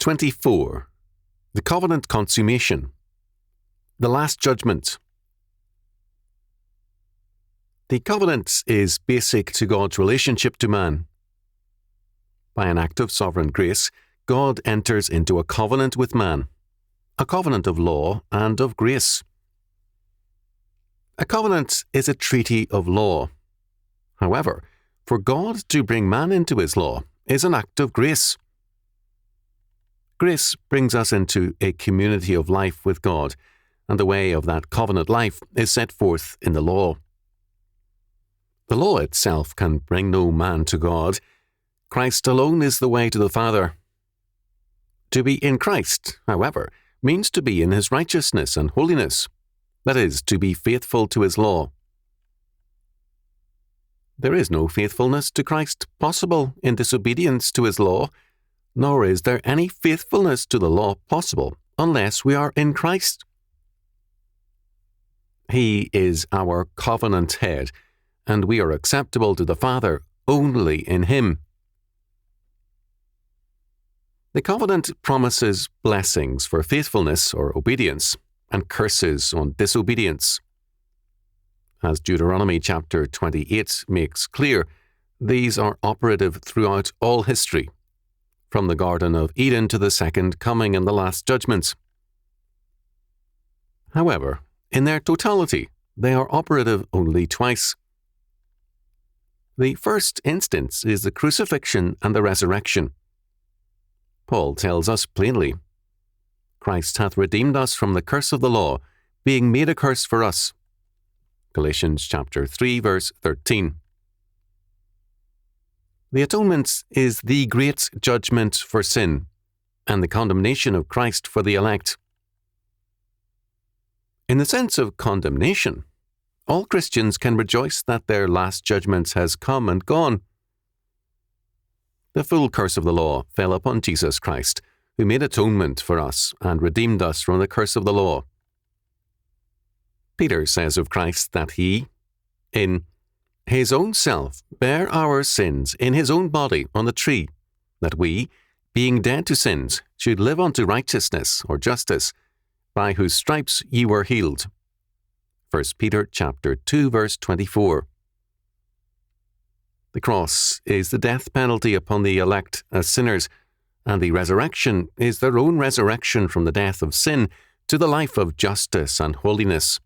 24. The Covenant Consummation. The Last Judgment. The covenant is basic to God's relationship to man. By an act of sovereign grace, God enters into a covenant with man, a covenant of law and of grace. A covenant is a treaty of law. However, for God to bring man into his law is an act of grace. Grace brings us into a community of life with God, and the way of that covenant life is set forth in the law. The law itself can bring no man to God. Christ alone is the way to the Father. To be in Christ, however, means to be in his righteousness and holiness, that is, to be faithful to his law. There is no faithfulness to Christ possible in disobedience to his law, nor is there any faithfulness to the law possible unless we are in Christ. He is our covenant head, and we are acceptable to the Father only in him. The covenant promises blessings for faithfulness or obedience, and curses on disobedience. As Deuteronomy chapter 28 makes clear, these are operative throughout all history, from the Garden of Eden to the second coming and the last judgments. However, in their totality, they are operative only twice. The first instance is the crucifixion and the resurrection. Paul tells us plainly, Christ hath redeemed us from the curse of the law, being made a curse for us. Galatians chapter 3, verse 13. The atonement is the great judgment for sin, and the condemnation of Christ for the elect. In the sense of condemnation, all Christians can rejoice that their last judgment has come and gone. The full curse of the law fell upon Jesus Christ, who made atonement for us and redeemed us from the curse of the law. Peter says of Christ that he, in his own self, bare our sins in his own body on the tree, that we, being dead to sins, should live unto righteousness or justice, by whose stripes ye were healed. 1 Peter chapter 2, verse 24. The cross is the death penalty upon the elect as sinners, and the resurrection is their own resurrection from the death of sin to the life of justice and holiness.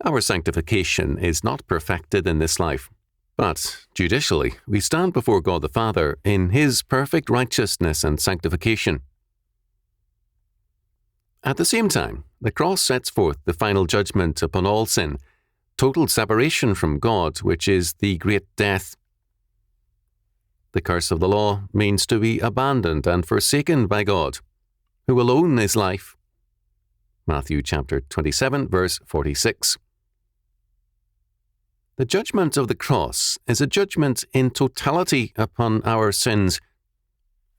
Our sanctification is not perfected in this life, but judicially we stand before God the Father in his perfect righteousness and sanctification. At the same time, the cross sets forth the final judgment upon all sin, total separation from God, which is the great death. The curse of the law means to be abandoned and forsaken by God, who alone is life. Matthew chapter 27, verse 46. The judgment of the cross is a judgment in totality upon our sins.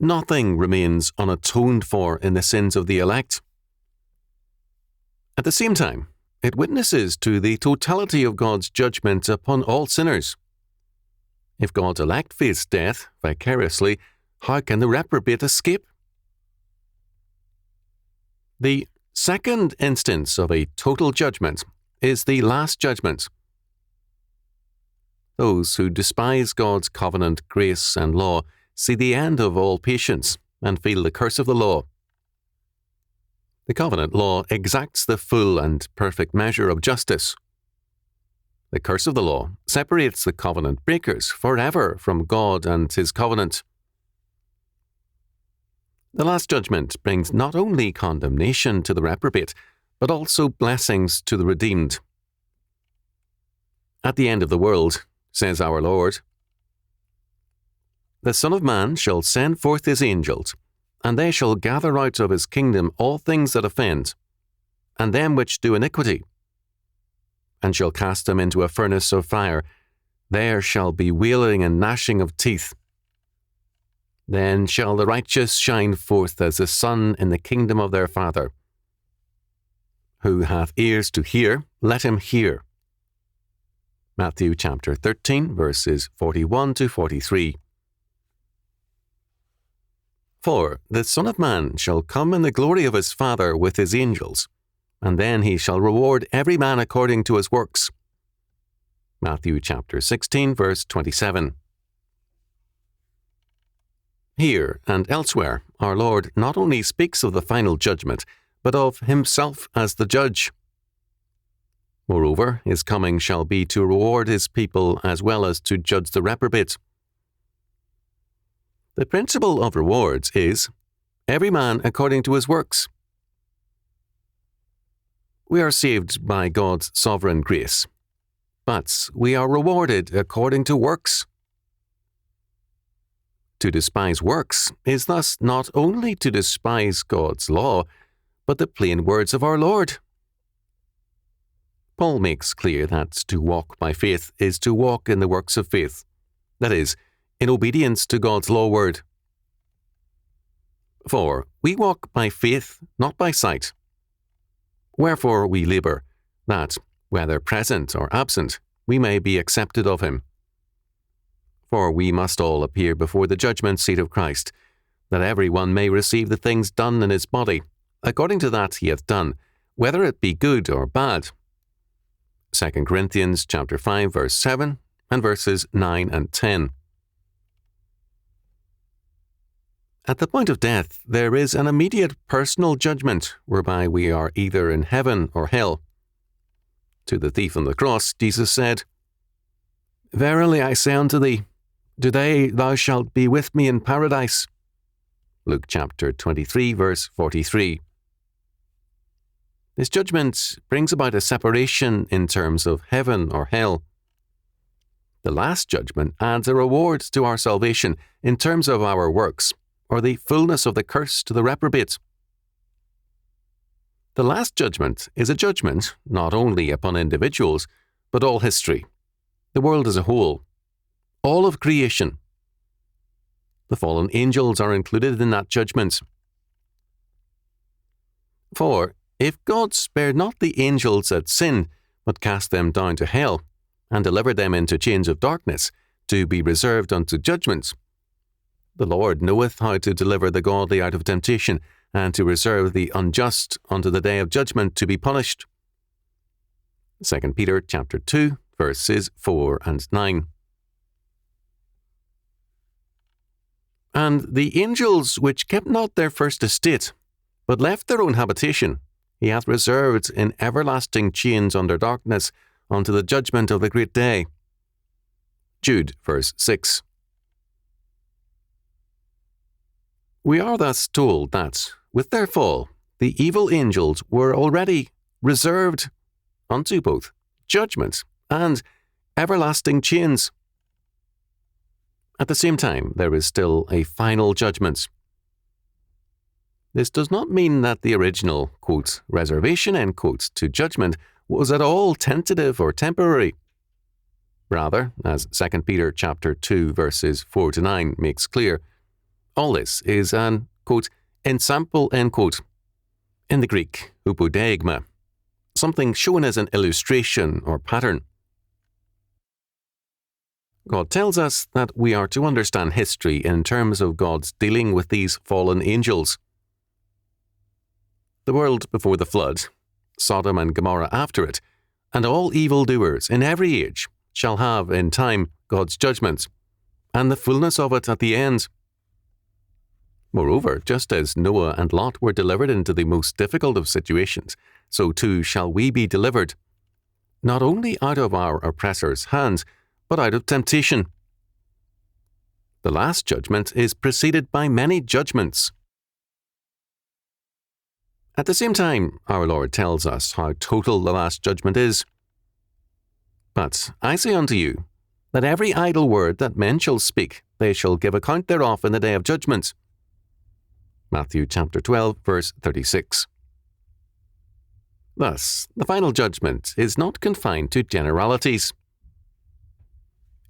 Nothing remains unatoned for in the sins of the elect. At the same time, it witnesses to the totality of God's judgment upon all sinners. If God's elect face death vicariously, how can the reprobate escape? The second instance of a total judgment is the last judgment. Those who despise God's covenant, grace, and law see the end of all patience and feel the curse of the law. The covenant law exacts the full and perfect measure of justice. The curse of the law separates the covenant breakers forever from God and his covenant. The last judgment brings not only condemnation to the reprobate, but also blessings to the redeemed. At the end of the world, says our Lord, the Son of Man shall send forth his angels, and they shall gather out of his kingdom all things that offend, and them which do iniquity, and shall cast them into a furnace of fire. There shall be wailing and gnashing of teeth. Then shall the righteous shine forth as the sun in the kingdom of their Father. Who hath ears to hear, let him hear. Matthew chapter 13, verses 41 to 43. For the Son of Man shall come in the glory of his Father with his angels, and then he shall reward every man according to his works. Matthew chapter 16, verse 27. Here and elsewhere, our Lord not only speaks of the final judgment, but of himself as the judge. Moreover, his coming shall be to reward his people as well as to judge the reprobate. The principle of rewards is, every man according to his works. We are saved by God's sovereign grace, but we are rewarded according to works. To despise works is thus not only to despise God's law, but the plain words of our Lord. Paul makes clear that to walk by faith is to walk in the works of faith, that is, in obedience to God's law word. For we walk by faith, not by sight. Wherefore we labour, that, whether present or absent, we may be accepted of him. For we must all appear before the judgment seat of Christ, that every one may receive the things done in his body, according to that he hath done, whether it be good or bad. 2 Corinthians chapter 5, verse 7, and verses 9 and 10. At the point of death, there is an immediate personal judgment, whereby we are either in heaven or hell. To the thief on the cross, Jesus said, Verily I say unto thee, today thou shalt be with me in paradise. Luke chapter 23, verse 43. This judgment brings about a separation in terms of heaven or hell. The last judgment adds a reward to our salvation in terms of our works, or the fullness of the curse to the reprobate. The last judgment is a judgment not only upon individuals, but all history, the world as a whole, all of creation. The fallen angels are included in that judgment. For if God spared not the angels that sinned, but cast them down to hell, and delivered them into chains of darkness, to be reserved unto judgment, the Lord knoweth how to deliver the godly out of temptation, and to reserve the unjust unto the day of judgment to be punished. 2 Peter chapter 2, verses 4 and 9. And the angels which kept not their first estate, but left their own habitation, he hath reserved in everlasting chains under darkness unto the judgment of the great day. Jude, verse 6. We are thus told that, with their fall, the evil angels were already reserved unto both judgment and everlasting chains. At the same time, there is still a final judgment. This does not mean that the original, quote, reservation, end quote, to judgment was at all tentative or temporary. Rather, as 2 Peter chapter 2, verses 4 to 9 makes clear, all this is an, quote, ensample, end quote, in the Greek, upodeigma, something shown as an illustration or pattern. God tells us that we are to understand history in terms of God's dealing with these fallen angels. The world before the flood, Sodom and Gomorrah after it, and all evildoers in every age shall have in time God's judgment, and the fullness of it at the end. Moreover, just as Noah and Lot were delivered into the most difficult of situations, so too shall we be delivered, not only out of our oppressors' hands, but out of temptation. The last judgment is preceded by many judgments. At the same time, our Lord tells us how total the last judgment is. But I say unto you, that every idle word that men shall speak, they shall give account thereof in the day of judgment. Matthew chapter 12, verse 36. Thus, the final judgment is not confined to generalities.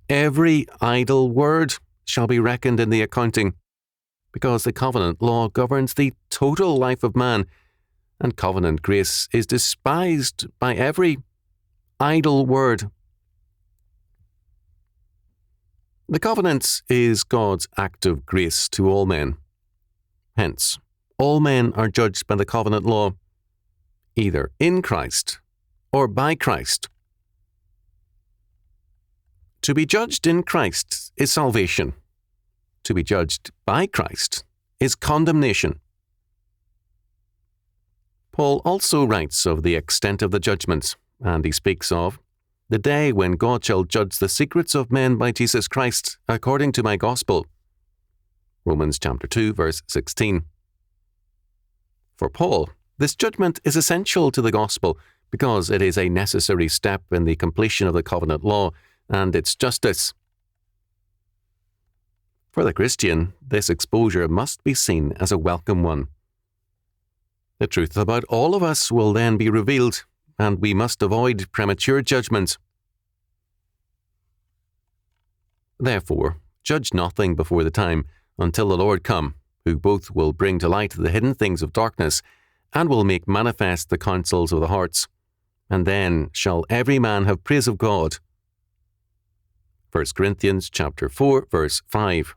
Every idle word shall be reckoned in the accounting, because the covenant law governs the total life of man, and covenant grace is despised by every idle word. The covenant is God's act of grace to all men. Hence, all men are judged by the covenant law, either in Christ or by Christ. To be judged in Christ is salvation. To be judged by Christ is condemnation. Paul also writes of the extent of the judgment, and he speaks of the day when God shall judge the secrets of men by Jesus Christ according to my gospel. Romans chapter 2, verse 16. For Paul, this judgment is essential to the gospel because it is a necessary step in the completion of the covenant law and its justice. For the Christian, this exposure must be seen as a welcome one. The truth about all of us will then be revealed, and we must avoid premature judgment. Therefore, judge nothing before the time until the Lord come, who both will bring to light the hidden things of darkness and will make manifest the counsels of the hearts. And then shall every man have praise of God. 1 Corinthians chapter 4, verse 5.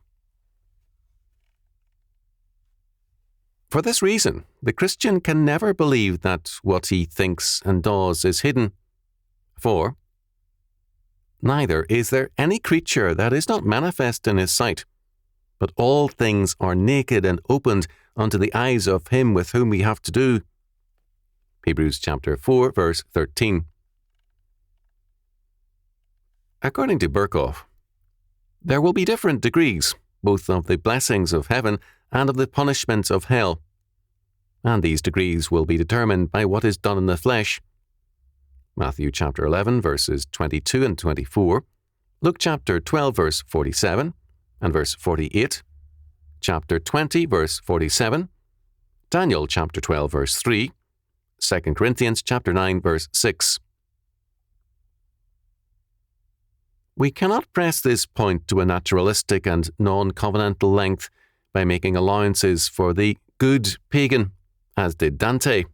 For this reason, the Christian can never believe that what he thinks and does is hidden. For neither is there any creature that is not manifest in his sight, but all things are naked and opened unto the eyes of him with whom we have to do. Hebrews chapter 4, verse 13. According to Berkhoff, there will be different degrees, both of the blessings of heaven and of the punishments of hell. And these degrees will be determined by what is done in the flesh. Matthew chapter 11, verses 22 and 24, Luke chapter 12, verse 47 and verse 48, chapter 20, verse 47, Daniel chapter 12, verse 3, 2 Corinthians chapter 9, verse 6. We cannot press this point to a naturalistic and non-covenantal length by making allowances for the good pagan, as did Dante.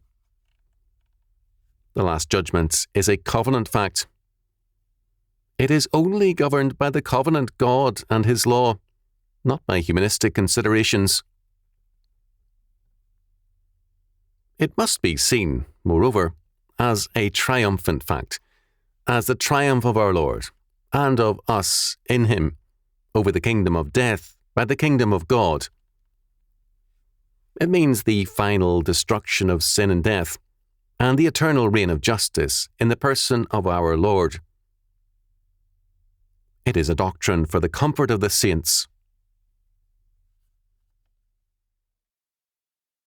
The Last Judgment is a covenant fact. It is only governed by the covenant God and his law, not by humanistic considerations. It must be seen, moreover, as a triumphant fact, as the triumph of our Lord, and of us in him, over the kingdom of death by the kingdom of God. It means the final destruction of sin and death, and the eternal reign of justice in the person of our Lord. It is a doctrine for the comfort of the saints,